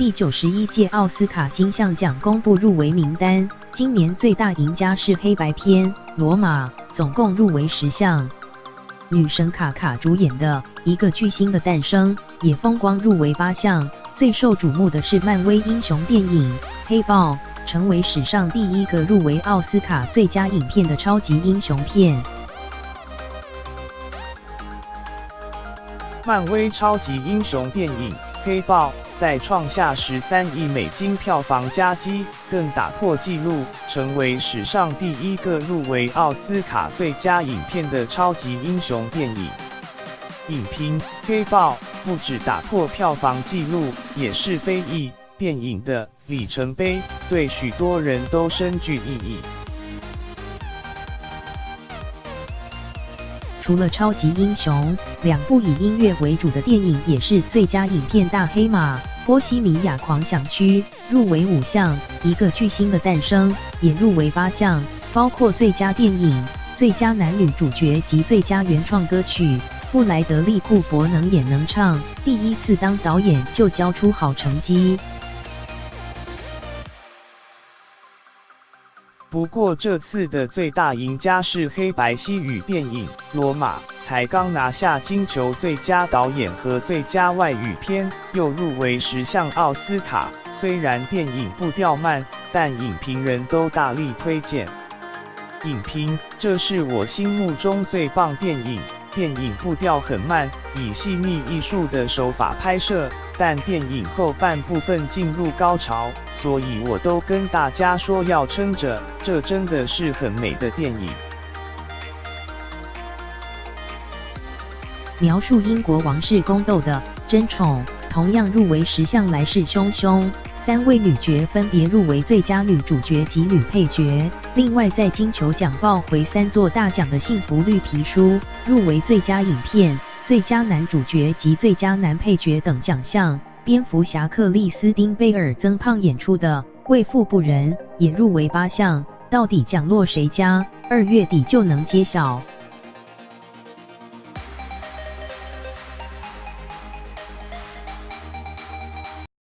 第91届奥斯卡金像奖公布入围名单，今年最大赢家是黑白片《罗马》，总共入围10项。女神卡卡主演的《一个巨星的诞生》也风光入围8项，最受瞩目的是漫威英雄电影《黑豹》，成为史上第1个入围奥斯卡最佳影片的超级英雄片。漫威超级英雄电影《黑豹》在创下13亿美金票房佳绩，更打破纪录，成为史上第1个入围奥斯卡最佳影片的超级英雄电影。影评《黑豹》不只打破票房纪录，也是非裔电影的里程碑，对许多人都深具意义。除了超级英雄，2部以音乐为主的电影也是最佳影片大黑马。波西米亚狂想曲入围5项，一个巨星的诞生也入围8项，包括最佳电影、最佳男女主角及最佳原创歌曲。布莱德利·库珀能演能唱，第1次当导演就交出好成绩。不过这次的最大赢家是黑白西语电影《罗马》，才刚拿下金球最佳导演和最佳外语片，又入围10项奥斯卡。虽然电影步调慢，但影评人都大力推荐。影评：这是我心目中最棒电影。电影步调很慢，以细腻艺术的手法拍摄，但电影后半部分进入高潮，所以我都跟大家说要撑着，这真的是很美的电影。描述英国王室宫斗的《争宠》同样入围10项来势汹汹，3位女角分别入围最佳女主角及女配角。另外在金球奖抱回3座大奖的《幸福绿皮书》入围最佳影片、最佳男主角及最佳男配角等奖项。蝙蝠侠克里斯汀·贝尔增胖演出的《为富不仁》也入围8项，到底奖落谁家？2月底就能揭晓。